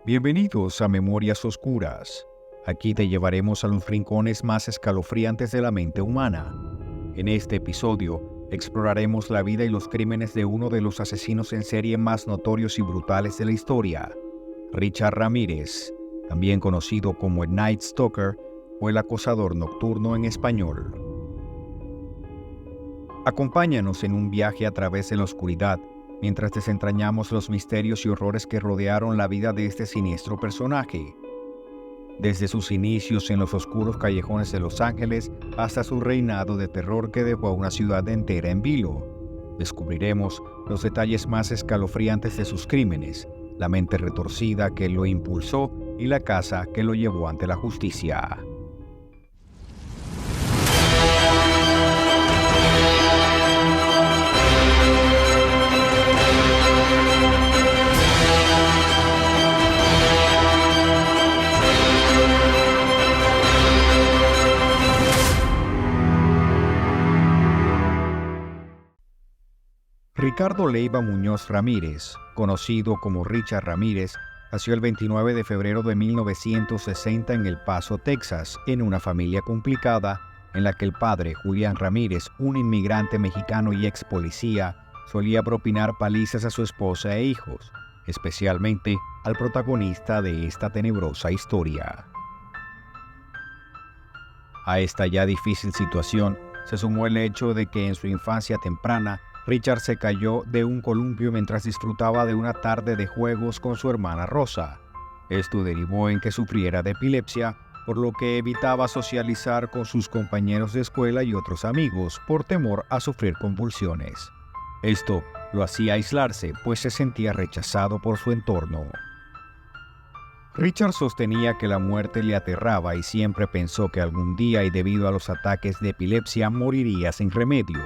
Bienvenidos a Memorias Oscuras. Aquí te llevaremos a los rincones más escalofriantes de la mente humana. En este episodio, exploraremos la vida y los crímenes de uno de los asesinos en serie más notorios y brutales de la historia, Richard Ramírez, también conocido como el Night Stalker o el acosador nocturno en español. Acompáñanos en un viaje a través de la oscuridad, mientras desentrañamos los misterios y horrores que rodearon la vida de este siniestro personaje. Desde sus inicios en los oscuros callejones de Los Ángeles hasta su reinado de terror que dejó a una ciudad entera en vilo, descubriremos los detalles más escalofriantes de sus crímenes, la mente retorcida que lo impulsó y la casa que lo llevó ante la justicia. Ricardo Leiva Muñoz Ramírez, conocido como Richard Ramírez, nació el 29 de febrero de 1960 en El Paso, Texas, en una familia complicada en la que el padre, Julián Ramírez, un inmigrante mexicano y ex policía, solía propinar palizas a su esposa e hijos, especialmente al protagonista de esta tenebrosa historia. A esta ya difícil situación se sumó el hecho de que en su infancia temprana Richard se cayó de un columpio mientras disfrutaba de una tarde de juegos con su hermana Rosa. Esto derivó en que sufriera de epilepsia, por lo que evitaba socializar con sus compañeros de escuela y otros amigos por temor a sufrir convulsiones. Esto lo hacía aislarse, pues se sentía rechazado por su entorno. Richard sostenía que la muerte le aterraba y siempre pensó que algún día y debido a los ataques de epilepsia moriría sin remedio,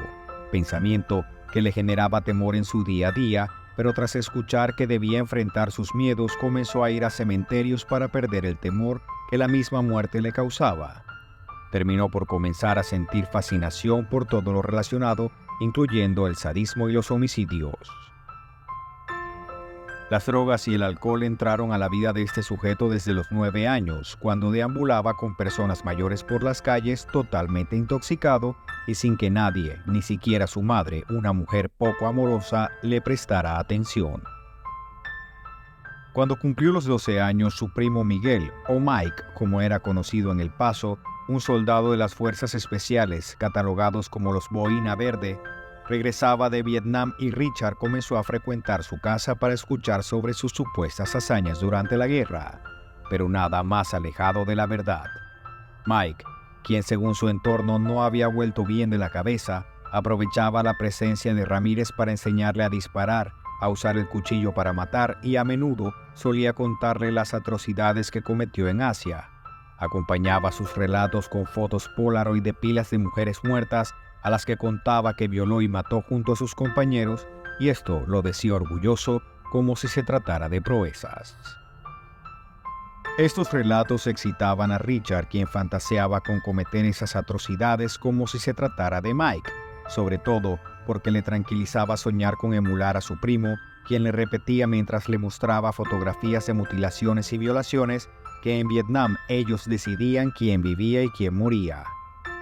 pensamiento que le generaba temor en su día a día, pero tras escuchar que debía enfrentar sus miedos comenzó a ir a cementerios para perder el temor que la misma muerte le causaba. Terminó por comenzar a sentir fascinación por todo lo relacionado, incluyendo el sadismo y los homicidios. Las drogas y el alcohol entraron a la vida de este sujeto desde los 9 años, cuando deambulaba con personas mayores por las calles totalmente intoxicado y sin que nadie, ni siquiera su madre, una mujer poco amorosa, le prestara atención. Cuando cumplió los 12 años, su primo Miguel, o Mike, como era conocido en El Paso, un soldado de las Fuerzas Especiales, catalogados como los Boina Verde, regresaba de Vietnam y Richard comenzó a frecuentar su casa para escuchar sobre sus supuestas hazañas durante la guerra, pero nada más alejado de la verdad. Mike, quien según su entorno no había vuelto bien de la cabeza, aprovechaba la presencia de Ramírez para enseñarle a disparar, a usar el cuchillo para matar y a menudo solía contarle las atrocidades que cometió en Asia. Acompañaba sus relatos con fotos Polaroid de pilas de mujeres muertas a las que contaba que violó y mató junto a sus compañeros, y esto lo decía orgulloso como si se tratara de proezas. Estos relatos excitaban a Richard, quien fantaseaba con cometer esas atrocidades como si se tratara de Mike, sobre todo porque le tranquilizaba soñar con emular a su primo, quien le repetía mientras le mostraba fotografías de mutilaciones y violaciones que en Vietnam ellos decidían quién vivía y quién moría.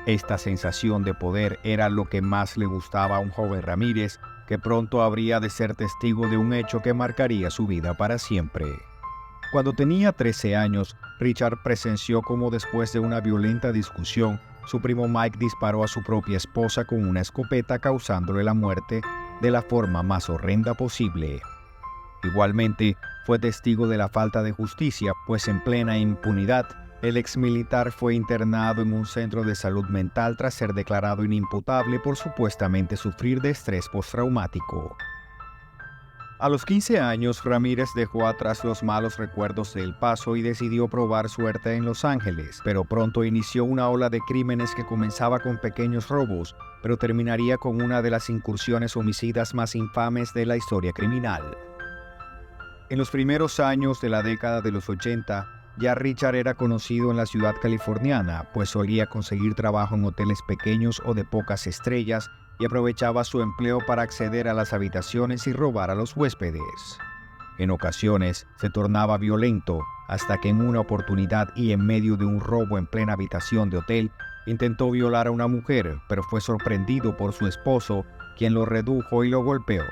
Esta sensación de poder era lo que más le gustaba a un joven Ramírez, que pronto habría de ser testigo de un hecho que marcaría su vida para siempre. Cuando tenía 13 años, Richard presenció cómo después de una violenta discusión, su primo Mike disparó a su propia esposa con una escopeta, causándole la muerte de la forma más horrenda posible. Igualmente, fue testigo de la falta de justicia, pues en plena impunidad, el exmilitar fue internado en un centro de salud mental tras ser declarado inimputable por supuestamente sufrir de estrés postraumático. A los 15 años, Ramírez dejó atrás los malos recuerdos de El Paso y decidió probar suerte en Los Ángeles, pero pronto inició una ola de crímenes que comenzaba con pequeños robos, pero terminaría con una de las incursiones homicidas más infames de la historia criminal. En los primeros años de la década de los 80, ya Richard era conocido en la ciudad californiana, pues solía conseguir trabajo en hoteles pequeños o de pocas estrellas y aprovechaba su empleo para acceder a las habitaciones y robar a los huéspedes. En ocasiones se tornaba violento hasta que en una oportunidad y en medio de un robo en plena habitación de hotel, intentó violar a una mujer, pero fue sorprendido por su esposo, quien lo redujo y lo golpeó.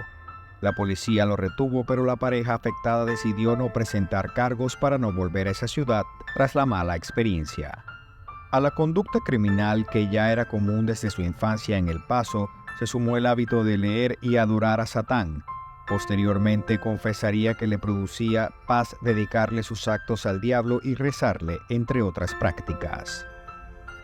La policía lo retuvo, pero la pareja afectada decidió no presentar cargos para no volver a esa ciudad tras la mala experiencia. A la conducta criminal que ya era común desde su infancia en El Paso, se sumó el hábito de leer y adorar a Satán. Posteriormente confesaría que le producía paz dedicarle sus actos al diablo y rezarle, entre otras prácticas.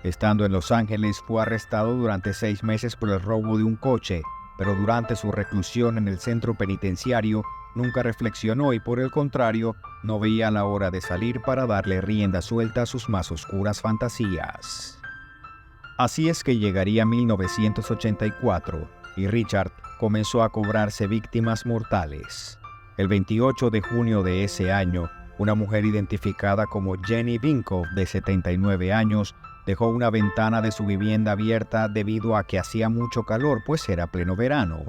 Estando en Los Ángeles, fue arrestado durante 6 meses por el robo de un coche, pero durante su reclusión en el centro penitenciario nunca reflexionó y por el contrario, no veía la hora de salir para darle rienda suelta a sus más oscuras fantasías. Así es que llegaría 1984 y Richard comenzó a cobrarse víctimas mortales. El 28 de junio de ese año, una mujer identificada como Jenny Vinkoff, de 79 años, dejó una ventana de su vivienda abierta debido a que hacía mucho calor, pues era pleno verano.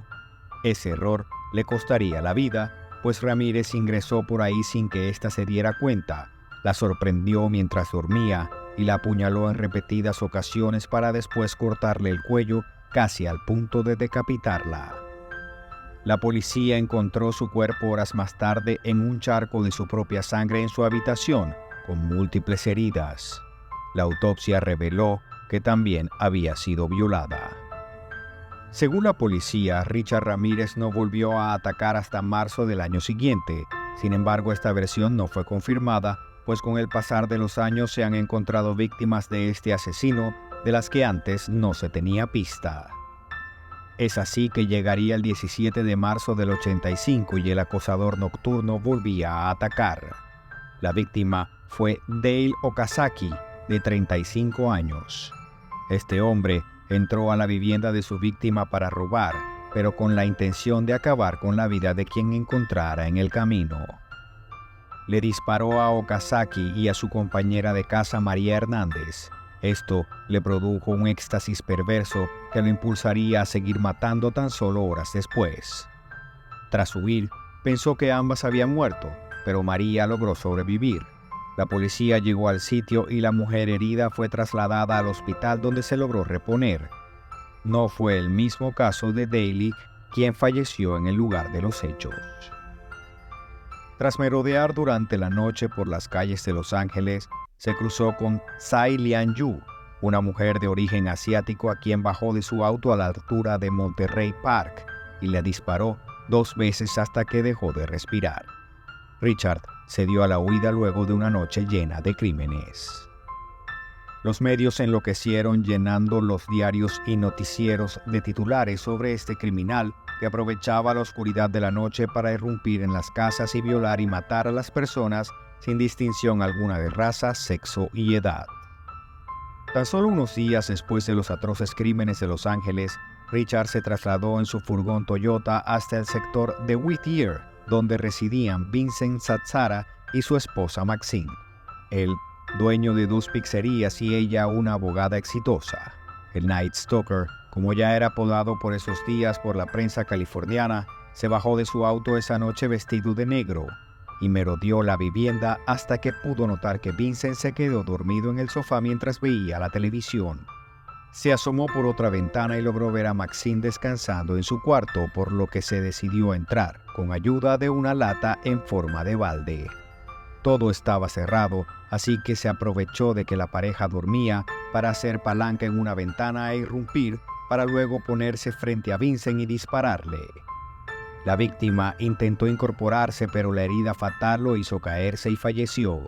Ese error le costaría la vida, pues Ramírez ingresó por ahí sin que ésta se diera cuenta, la sorprendió mientras dormía y la apuñaló en repetidas ocasiones para después cortarle el cuello casi al punto de decapitarla. La policía encontró su cuerpo horas más tarde en un charco de su propia sangre en su habitación, con múltiples heridas. La autopsia reveló que también había sido violada. Según la policía, Richard Ramírez no volvió a atacar hasta marzo del año siguiente. Sin embargo, esta versión no fue confirmada, pues con el pasar de los años se han encontrado víctimas de este asesino de las que antes no se tenía pista. Es así que llegaría el 17 de marzo del 85 y el acosador nocturno volvía a atacar. La víctima fue Dale Okazaki, de 35 años. Este hombre entró a la vivienda de su víctima para robar, pero con la intención de acabar con la vida de quien encontrara en el camino. Le disparó a Okazaki y a su compañera de casa María Hernández. Esto le produjo un éxtasis perverso que lo impulsaría a seguir matando tan solo horas después. Tras huir, pensó que ambas habían muerto, pero María logró sobrevivir. La policía llegó al sitio y la mujer herida fue trasladada al hospital donde se logró reponer. No fue el mismo caso de Daley, quien falleció en el lugar de los hechos. Tras merodear durante la noche por las calles de Los Ángeles, se cruzó con Tsai Lian-yu, una mujer de origen asiático a quien bajó de su auto a la altura de Monterrey Park y le disparó 2 veces hasta que dejó de respirar. Richard se dio a la huida luego de una noche llena de crímenes. Los medios enloquecieron llenando los diarios y noticieros de titulares sobre este criminal que aprovechaba la oscuridad de la noche para irrumpir en las casas y violar y matar a las personas sin distinción alguna de raza, sexo y edad. Tan solo unos días después de los atroces crímenes de Los Ángeles, Richard se trasladó en su furgón Toyota hasta el sector de Whittier, donde residían Vincent Zazzara y su esposa Maxine. Él, dueño de 2 pizzerías y ella una abogada exitosa. El Night Stalker, como ya era apodado por esos días por la prensa californiana, se bajó de su auto esa noche vestido de negro y merodeó la vivienda hasta que pudo notar que Vincent se quedó dormido en el sofá mientras veía la televisión. Se asomó por otra ventana y logró ver a Maxine descansando en su cuarto, por lo que se decidió entrar, con ayuda de una lata en forma de balde. Todo estaba cerrado, así que se aprovechó de que la pareja dormía para hacer palanca en una ventana e irrumpir, para luego ponerse frente a Vincent y dispararle. La víctima intentó incorporarse, pero la herida fatal lo hizo caerse y falleció.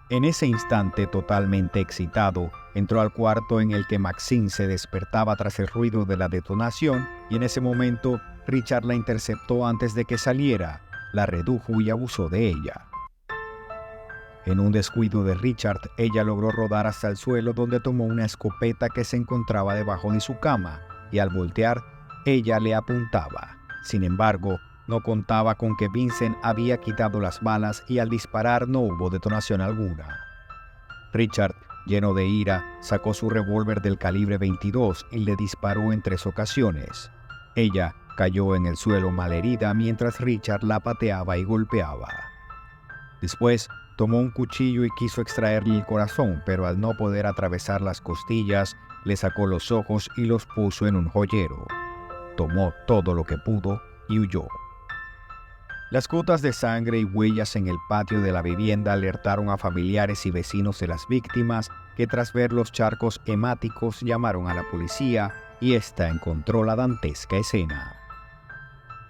En ese instante, totalmente excitado, entró al cuarto en el que Maxine se despertaba tras el ruido de la detonación y en ese momento Richard la interceptó antes de que saliera, la redujo y abusó de ella. En un descuido de Richard, ella logró rodar hasta el suelo donde tomó una escopeta que se encontraba debajo de su cama y al voltear, ella le apuntaba. Sin embargo, no contaba con que Vincent había quitado las balas y al disparar no hubo detonación alguna. Richard, lleno de ira, sacó su revólver del calibre 22 y le disparó en 3 ocasiones. Ella cayó en el suelo malherida mientras Richard la pateaba y golpeaba. Después, tomó un cuchillo y quiso extraerle el corazón, pero al no poder atravesar las costillas, le sacó los ojos y los puso en un joyero. Tomó todo lo que pudo y huyó. Las gotas de sangre y huellas en el patio de la vivienda alertaron a familiares y vecinos de las víctimas, que tras ver los charcos hemáticos llamaron a la policía y ésta encontró la dantesca escena.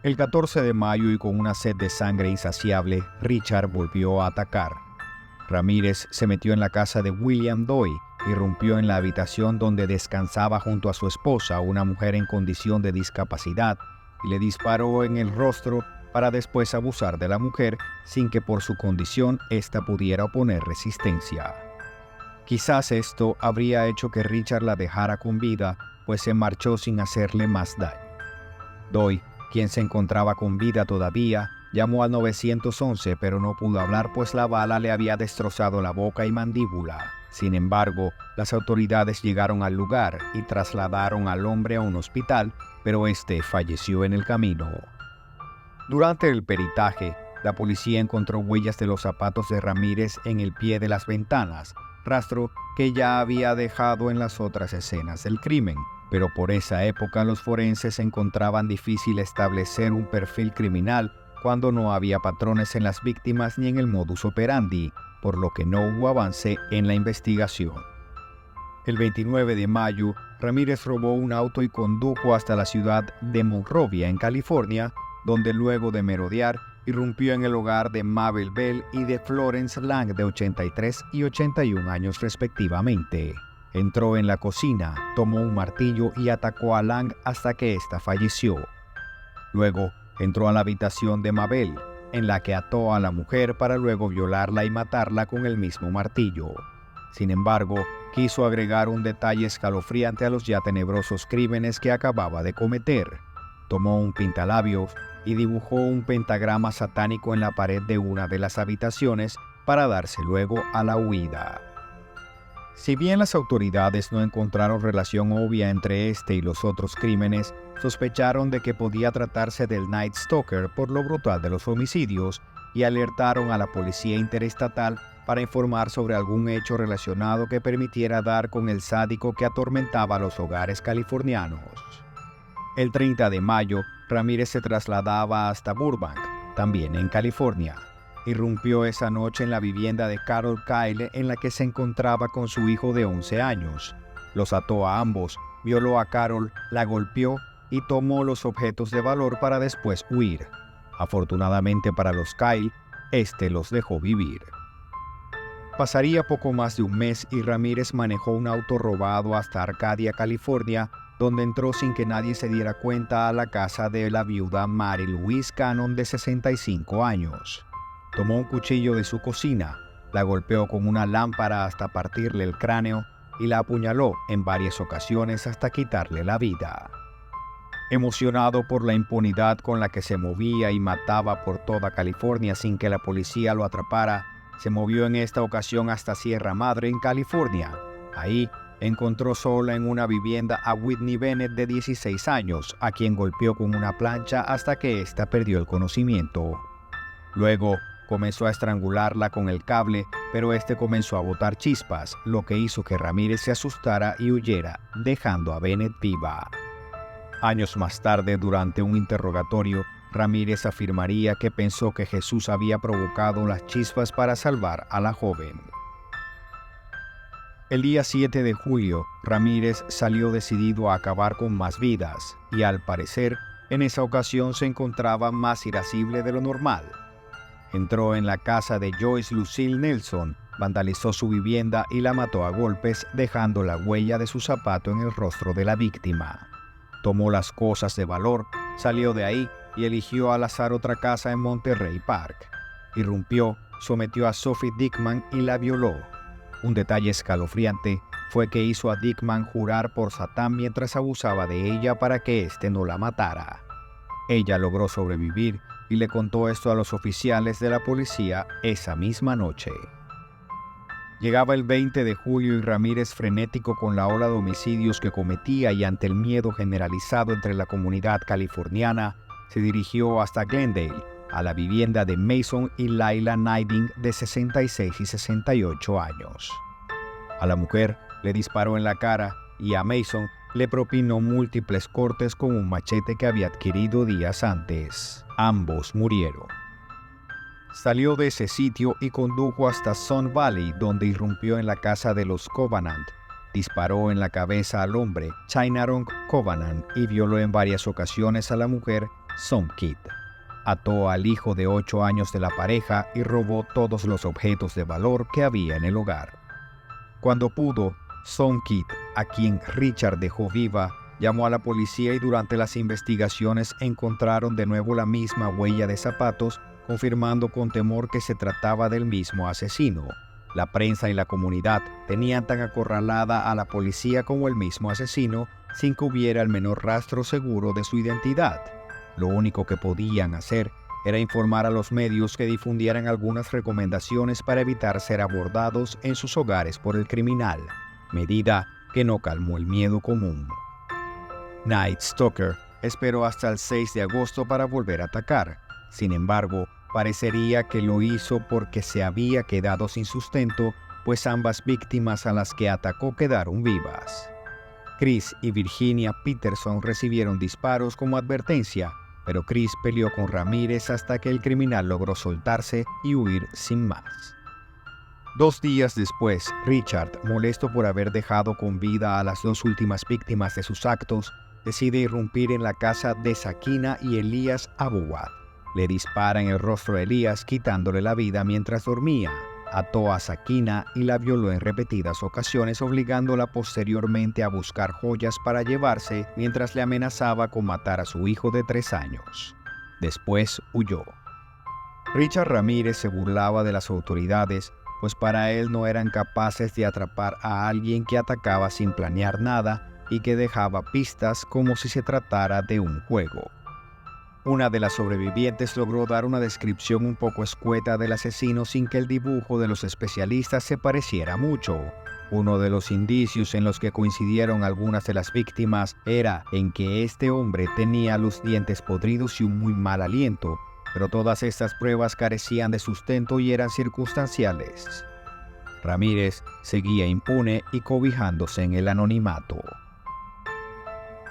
El 14 de mayo, y con una sed de sangre insaciable, Richard volvió a atacar. Ramírez se metió en la casa de William Doy, irrumpió en la habitación donde descansaba junto a su esposa, una mujer en condición de discapacidad, y le disparó en el rostro para después abusar de la mujer sin que por su condición ésta pudiera oponer resistencia. Quizás esto habría hecho que Richard la dejara con vida, pues se marchó sin hacerle más daño. Doy, quien se encontraba con vida todavía, llamó al 911, pero no pudo hablar pues la bala le había destrozado la boca y mandíbula. Sin embargo, las autoridades llegaron al lugar y trasladaron al hombre a un hospital, pero este falleció en el camino. Durante el peritaje, la policía encontró huellas de los zapatos de Ramírez en el pie de las ventanas, rastro que ya había dejado en las otras escenas del crimen, pero por esa época los forenses encontraban difícil establecer un perfil criminal cuando no había patrones en las víctimas ni en el modus operandi, por lo que no hubo avance en la investigación. El 29 de mayo, Ramírez robó un auto y condujo hasta la ciudad de Monrovia, en California, donde luego de merodear, irrumpió en el hogar de Mabel Bell y de Florence Lang, de 83 y 81 años respectivamente. Entró en la cocina, tomó un martillo y atacó a Lang hasta que ésta falleció. Luego, entró a la habitación de Mabel, en la que ató a la mujer para luego violarla y matarla con el mismo martillo. Sin embargo, quiso agregar un detalle escalofriante a los ya tenebrosos crímenes que acababa de cometer. Tomó un pintalabios y dibujó un pentagrama satánico en la pared de una de las habitaciones para darse luego a la huida. Si bien las autoridades no encontraron relación obvia entre este y los otros crímenes, sospecharon de que podía tratarse del Night Stalker por lo brutal de los homicidios y alertaron a la policía interestatal para informar sobre algún hecho relacionado que permitiera dar con el sádico que atormentaba los hogares californianos. El 30 de mayo, Ramírez se trasladaba hasta Burbank, también en California. Irrumpió esa noche en la vivienda de Carol Kyle, en la que se encontraba con su hijo de 11 años. Los ató a ambos, violó a Carol, la golpeó y tomó los objetos de valor para después huir. Afortunadamente para los Kyle, este los dejó vivir. Pasaría poco más de un mes y Ramírez manejó un auto robado hasta Arcadia, California, donde entró sin que nadie se diera cuenta a la casa de la viuda Mary Louise Cannon, de 65 años. Tomó un cuchillo de su cocina, la golpeó con una lámpara hasta partirle el cráneo y la apuñaló en varias ocasiones hasta quitarle la vida. Emocionado por la impunidad con la que se movía y mataba por toda California sin que la policía lo atrapara, se movió en esta ocasión hasta Sierra Madre, en California. Ahí encontró sola en una vivienda a Whitney Bennett, de 16 años, a quien golpeó con una plancha hasta que ésta perdió el conocimiento. Luego comenzó a estrangularla con el cable, pero este comenzó a botar chispas, lo que hizo que Ramírez se asustara y huyera, dejando a Bennett viva. Años más tarde, durante un interrogatorio, Ramírez afirmaría que pensó que Jesús había provocado las chispas para salvar a la joven. El día 7 de julio, Ramírez salió decidido a acabar con más vidas, y al parecer, en esa ocasión se encontraba más irascible de lo normal. Entró en la casa de Joyce Lucille Nelson, vandalizó su vivienda y la mató a golpes, dejando la huella de su zapato en el rostro de la víctima. Tomó las cosas de valor, salió de ahí y eligió al azar otra casa en Monterey Park. Irrumpió, sometió a Sophie Dickman y la violó. Un detalle escalofriante fue que hizo a Dickman jurar por Satán mientras abusaba de ella para que éste no la matara. Ella logró sobrevivir y le contó esto a los oficiales de la policía esa misma noche. Llegaba el 20 de julio y Ramírez, frenético con la ola de homicidios que cometía y ante el miedo generalizado entre la comunidad californiana, se dirigió hasta Glendale, a la vivienda de Mason y Layla Niding, de 66 y 68 años. A la mujer le disparó en la cara y a Mason le propinó múltiples cortes con un machete que había adquirido días antes. Ambos murieron. Salió de ese sitio y condujo hasta Sun Valley, donde irrumpió en la casa de los Covenant. Disparó en la cabeza al hombre, Chynarong Covenant, y violó en varias ocasiones a la mujer, Somkit. Ató al hijo de 8 años de la pareja y robó todos los objetos de valor que había en el hogar. Cuando pudo, Somkit, a quien Richard dejó viva, llamó a la policía y durante las investigaciones encontraron de nuevo la misma huella de zapatos, confirmando con temor que se trataba del mismo asesino. La prensa y la comunidad tenían tan acorralada a la policía como el mismo asesino, sin que hubiera el menor rastro seguro de su identidad. Lo único que podían hacer era informar a los medios que difundieran algunas recomendaciones para evitar ser abordados en sus hogares por el criminal, medida que no calmó el miedo común. Night Stalker esperó hasta el 6 de agosto para volver a atacar. Sin embargo, parecería que lo hizo porque se había quedado sin sustento, pues ambas víctimas a las que atacó quedaron vivas. Chris y Virginia Peterson recibieron disparos como advertencia, pero Chris peleó con Ramírez hasta que el criminal logró soltarse y huir sin más. 2 días después, Richard, molesto por haber dejado con vida a las 2 últimas víctimas de sus actos, decide irrumpir en la casa de Sakina y Elías Abouad. Le dispara en el rostro de Elías, quitándole la vida mientras dormía. Ató a Sakina y la violó en repetidas ocasiones, obligándola posteriormente a buscar joyas para llevarse mientras le amenazaba con matar a su hijo de 3 años. Después huyó. Richard Ramírez se burlaba de las autoridades, pues para él no eran capaces de atrapar a alguien que atacaba sin planear nada y que dejaba pistas como si se tratara de un juego. Una de las sobrevivientes logró dar una descripción un poco escueta del asesino sin que el dibujo de los especialistas se pareciera mucho. Uno de los indicios en los que coincidieron algunas de las víctimas era en que este hombre tenía los dientes podridos y un muy mal aliento, pero todas estas pruebas carecían de sustento y eran circunstanciales. Ramírez seguía impune y cobijándose en el anonimato.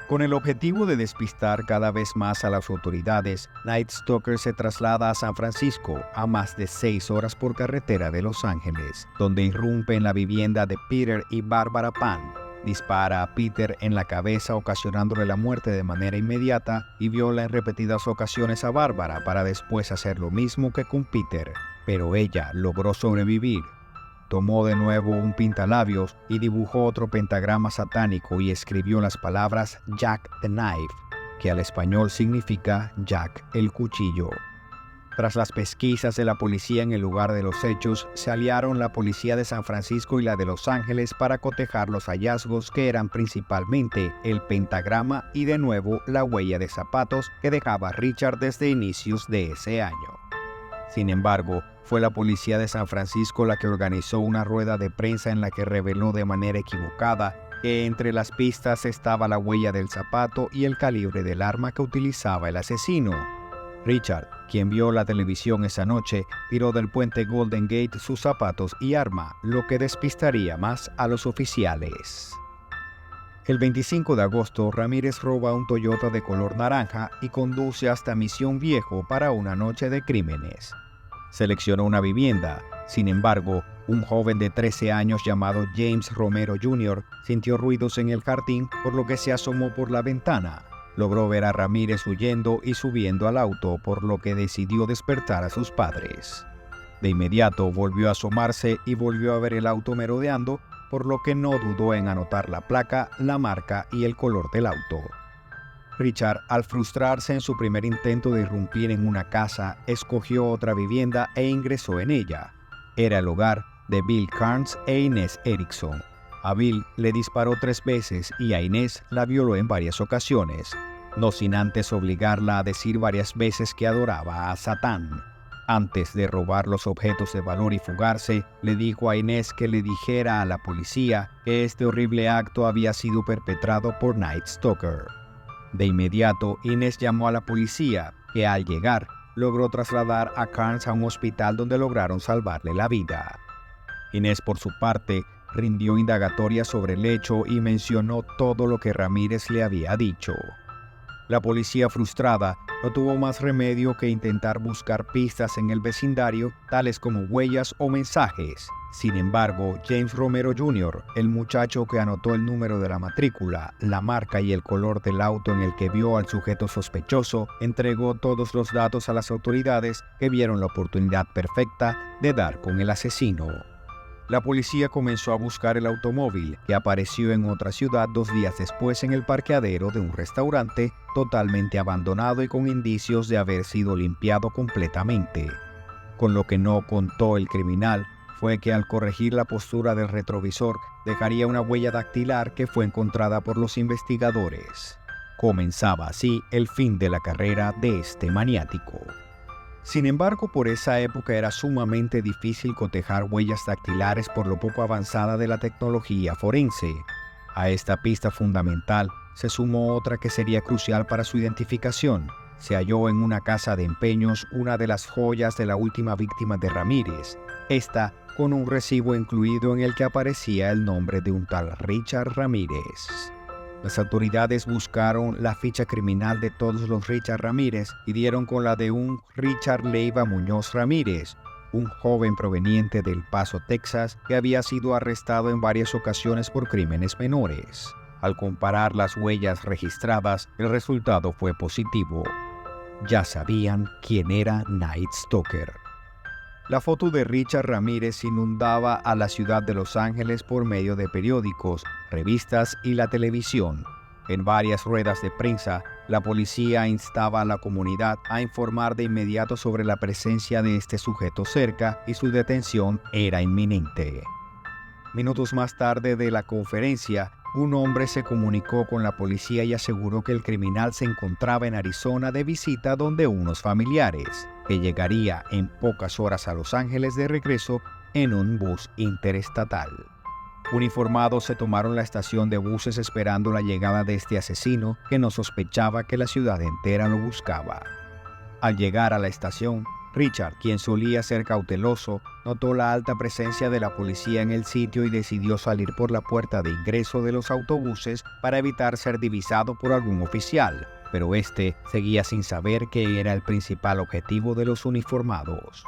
Con el objetivo de despistar cada vez más a las autoridades, Night Stalker se traslada a San Francisco, a más de 6 horas por carretera de Los Ángeles, donde irrumpe en la vivienda de Peter y Barbara Pan. Dispara a Peter en la cabeza, ocasionándole la muerte de manera inmediata, y viola en repetidas ocasiones a Barbara para después hacer lo mismo que con Peter, pero ella logró sobrevivir. Tomó de nuevo un pintalabios y dibujó otro pentagrama satánico y escribió las palabras Jack the Knife, que al español significa Jack el Cuchillo. Tras las pesquisas de la policía en el lugar de los hechos, se aliaron la policía de San Francisco y la de Los Ángeles para cotejar los hallazgos, que eran principalmente el pentagrama y de nuevo la huella de zapatos que dejaba Richard desde inicios de ese año. Sin embargo, fue la policía de San Francisco la que organizó una rueda de prensa en la que reveló de manera equivocada que entre las pistas estaba la huella del zapato y el calibre del arma que utilizaba el asesino. Richard, quien vio la televisión esa noche, tiró del puente Golden Gate sus zapatos y arma, lo que despistaría más a los oficiales. El 25 de agosto, Ramírez roba un Toyota de color naranja y conduce hasta Misión Viejo para una noche de crímenes. Seleccionó una vivienda. Sin embargo, un joven de 13 años llamado James Romero Jr. sintió ruidos en el jardín, por lo que se asomó por la ventana. Logró ver a Ramírez huyendo y subiendo al auto, por lo que decidió despertar a sus padres. De inmediato volvió a asomarse y volvió a ver el auto merodeando, por lo que no dudó en anotar la placa, la marca y el color del auto. Richard, al frustrarse en su primer intento de irrumpir en una casa, escogió otra vivienda e ingresó en ella. Era el hogar de Bill Carnes e Inés Erickson. A Bill le disparó 3 veces y a Inés la violó en varias ocasiones, no sin antes obligarla a decir varias veces que adoraba a Satán. Antes de robar los objetos de valor y fugarse, le dijo a Inés que le dijera a la policía que este horrible acto había sido perpetrado por Night Stalker. De inmediato, Inés llamó a la policía, que al llegar, logró trasladar a Carnes a un hospital donde lograron salvarle la vida. Inés, por su parte, rindió indagatoria sobre el hecho y mencionó todo lo que Ramírez le había dicho. La policía, frustrada, no tuvo más remedio que intentar buscar pistas en el vecindario, tales como huellas o mensajes. Sin embargo, James Romero Jr., el muchacho que anotó el número de la matrícula, la marca y el color del auto en el que vio al sujeto sospechoso, entregó todos los datos a las autoridades, que vieron la oportunidad perfecta de dar con el asesino. La policía comenzó a buscar el automóvil, que apareció en otra ciudad 2 días después en el parqueadero de un restaurante, totalmente abandonado y con indicios de haber sido limpiado completamente. Con lo que no contó el criminal fue que al corregir la postura del retrovisor dejaría una huella dactilar que fue encontrada por los investigadores. Comenzaba así el fin de la carrera de este maniático. Sin embargo, por esa época era sumamente difícil cotejar huellas dactilares por lo poco avanzada de la tecnología forense. A esta pista fundamental se sumó otra que sería crucial para su identificación. Se halló en una casa de empeños una de las joyas de la última víctima de Ramírez, esta con un recibo incluido en el que aparecía el nombre de un tal Richard Ramírez. Las autoridades buscaron la ficha criminal de todos los Richard Ramírez y dieron con la de un Richard Leiva Muñoz Ramírez, un joven proveniente del Paso, Texas, que había sido arrestado en varias ocasiones por crímenes menores. Al comparar las huellas registradas, el resultado fue positivo. Ya sabían quién era Night Stalker. La foto de Richard Ramírez inundaba a la ciudad de Los Ángeles por medio de periódicos, revistas y la televisión. En varias ruedas de prensa, la policía instaba a la comunidad a informar de inmediato sobre la presencia de este sujeto cerca y su detención era inminente. Minutos más tarde de la conferencia, un hombre se comunicó con la policía y aseguró que el criminal se encontraba en Arizona de visita donde unos familiares, que llegaría en pocas horas a Los Ángeles de regreso en un bus interestatal. Uniformados se tomaron la estación de buses esperando la llegada de este asesino que no sospechaba que la ciudad entera lo buscaba. Al llegar a la estación, Richard, quien solía ser cauteloso, notó la alta presencia de la policía en el sitio y decidió salir por la puerta de ingreso de los autobuses para evitar ser divisado por algún oficial, pero este seguía sin saber que era el principal objetivo de los uniformados.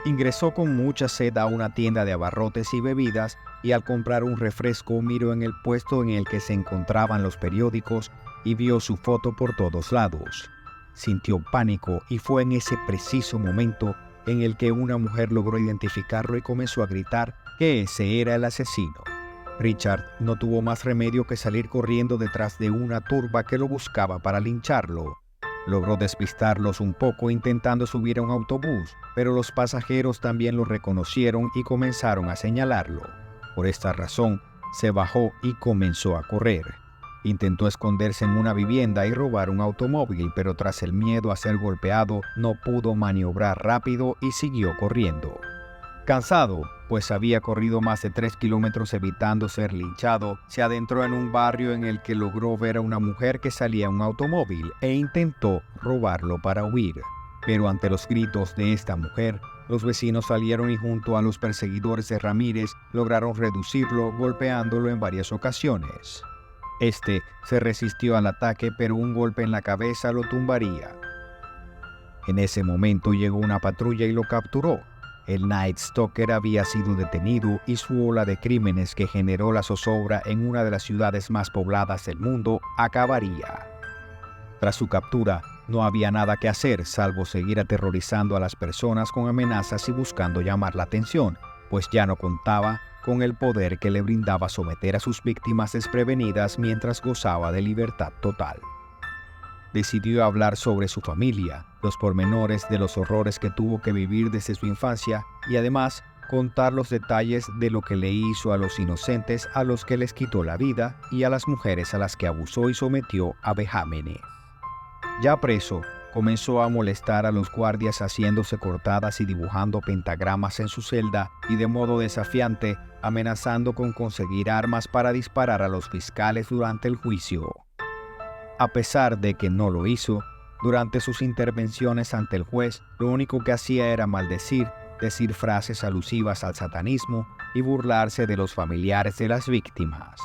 Ingresó con mucha sed a una tienda de abarrotes y bebidas y al comprar un refresco miró en el puesto en el que se encontraban los periódicos y vio su foto por todos lados. Sintió pánico y fue en ese preciso momento en el que una mujer logró identificarlo y comenzó a gritar que ese era el asesino. Richard no tuvo más remedio que salir corriendo detrás de una turba que lo buscaba para lincharlo. Logró despistarlos un poco intentando subir a un autobús, pero los pasajeros también lo reconocieron y comenzaron a señalarlo. Por esta razón, se bajó y comenzó a correr. Intentó esconderse en una vivienda y robar un automóvil, pero tras el miedo a ser golpeado, no pudo maniobrar rápido y siguió corriendo. Cansado, pues había corrido más de 3 kilómetros evitando ser linchado, se adentró en un barrio en el que logró ver a una mujer que salía en un automóvil e intentó robarlo para huir. Pero ante los gritos de esta mujer, los vecinos salieron y junto a los perseguidores de Ramírez lograron reducirlo golpeándolo en varias ocasiones. Este se resistió al ataque, pero un golpe en la cabeza lo tumbaría. En ese momento llegó una patrulla y lo capturó. El Night Stalker había sido detenido y su ola de crímenes que generó la zozobra en una de las ciudades más pobladas del mundo acabaría. Tras su captura, no había nada que hacer salvo seguir aterrorizando a las personas con amenazas y buscando llamar la atención, pues ya no contaba con el poder que le brindaba someter a sus víctimas desprevenidas mientras gozaba de libertad total. Decidió hablar sobre su familia, los pormenores de los horrores que tuvo que vivir desde su infancia y además contar los detalles de lo que le hizo a los inocentes a los que les quitó la vida y a las mujeres a las que abusó y sometió a vejámenes. Ya preso, comenzó a molestar a los guardias haciéndose cortadas y dibujando pentagramas en su celda y de modo desafiante amenazando con conseguir armas para disparar a los fiscales durante el juicio. A pesar de que no lo hizo, durante sus intervenciones ante el juez, lo único que hacía era maldecir, decir frases alusivas al satanismo y burlarse de los familiares de las víctimas.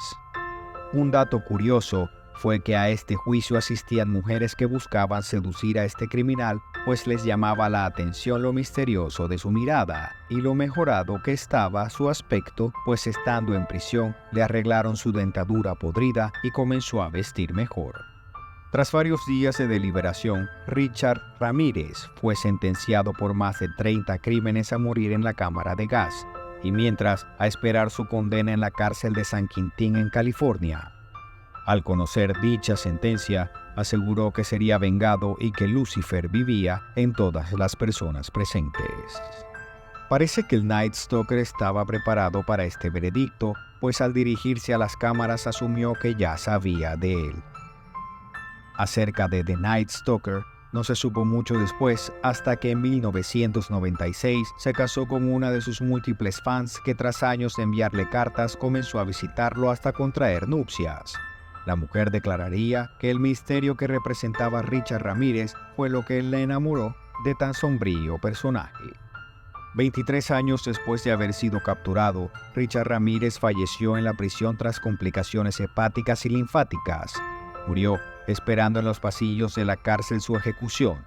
Un dato curioso fue que a este juicio asistían mujeres que buscaban seducir a este criminal, pues les llamaba la atención lo misterioso de su mirada y lo mejorado que estaba su aspecto, pues estando en prisión le arreglaron su dentadura podrida y comenzó a vestir mejor. Tras varios días de deliberación, Richard Ramírez fue sentenciado por más de 30 crímenes a morir en la cámara de gas, y mientras a esperar su condena en la cárcel de San Quintín en California. Al conocer dicha sentencia, aseguró que sería vengado y que Lucifer vivía en todas las personas presentes. Parece que el Night Stalker estaba preparado para este veredicto, pues al dirigirse a las cámaras asumió que ya sabía de él. Acerca de The Night Stalker no se supo mucho después, hasta que en 1996 se casó con una de sus múltiples fans que tras años de enviarle cartas comenzó a visitarlo hasta contraer nupcias. La mujer declararía que el misterio que representaba Richard Ramírez fue lo que le enamoró de tan sombrío personaje. 23 años después de haber sido capturado, Richard Ramírez falleció en la prisión tras complicaciones hepáticas y linfáticas. Murió esperando en los pasillos de la cárcel su ejecución.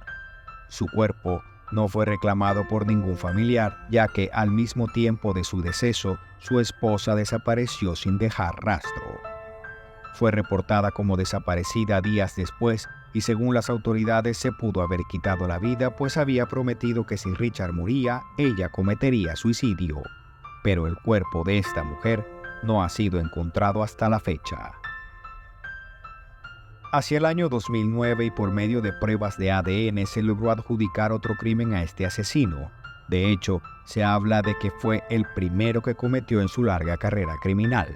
Su cuerpo no fue reclamado por ningún familiar, ya que al mismo tiempo de su deceso, su esposa desapareció sin dejar rastro. Fue reportada como desaparecida días después y según las autoridades se pudo haber quitado la vida, pues había prometido que si Richard moría, ella cometería suicidio. Pero el cuerpo de esta mujer no ha sido encontrado hasta la fecha. Hacia el año 2009 y por medio de pruebas de ADN se logró adjudicar otro crimen a este asesino. De hecho, se habla de que fue el primero que cometió en su larga carrera criminal.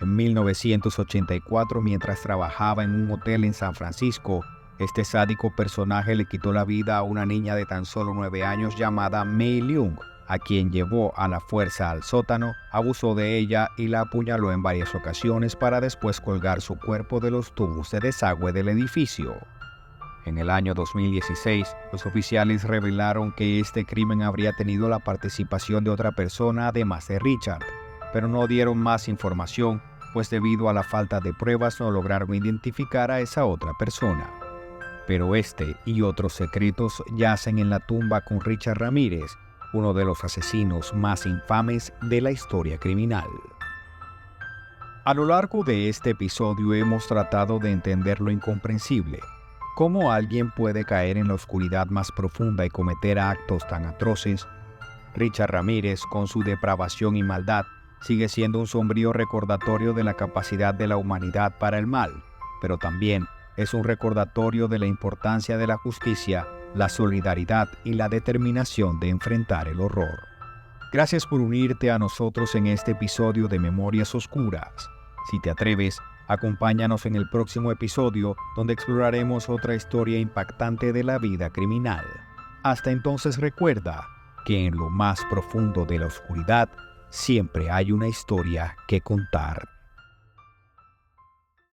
En 1984, mientras trabajaba en un hotel en San Francisco, este sádico personaje le quitó la vida a una niña de tan solo 9 años llamada Mei Leung, a quien llevó a la fuerza al sótano, abusó de ella y la apuñaló en varias ocasiones para después colgar su cuerpo de los tubos de desagüe del edificio. En el año 2016, los oficiales revelaron que este crimen habría tenido la participación de otra persona además de Richard, pero no dieron más información, pues debido a la falta de pruebas no lograron identificar a esa otra persona. Pero este y otros secretos yacen en la tumba con Richard Ramírez, uno de los asesinos más infames de la historia criminal. A lo largo de este episodio hemos tratado de entender lo incomprensible. ¿Cómo alguien puede caer en la oscuridad más profunda y cometer actos tan atroces? Richard Ramírez, con su depravación y maldad, sigue siendo un sombrío recordatorio de la capacidad de la humanidad para el mal, pero también es un recordatorio de la importancia de la justicia, la solidaridad y la determinación de enfrentar el horror. Gracias por unirte a nosotros en este episodio de Memorias Oscuras. Si te atreves, acompáñanos en el próximo episodio donde exploraremos otra historia impactante de la vida criminal. Hasta entonces recuerda que en lo más profundo de la oscuridad siempre hay una historia que contar.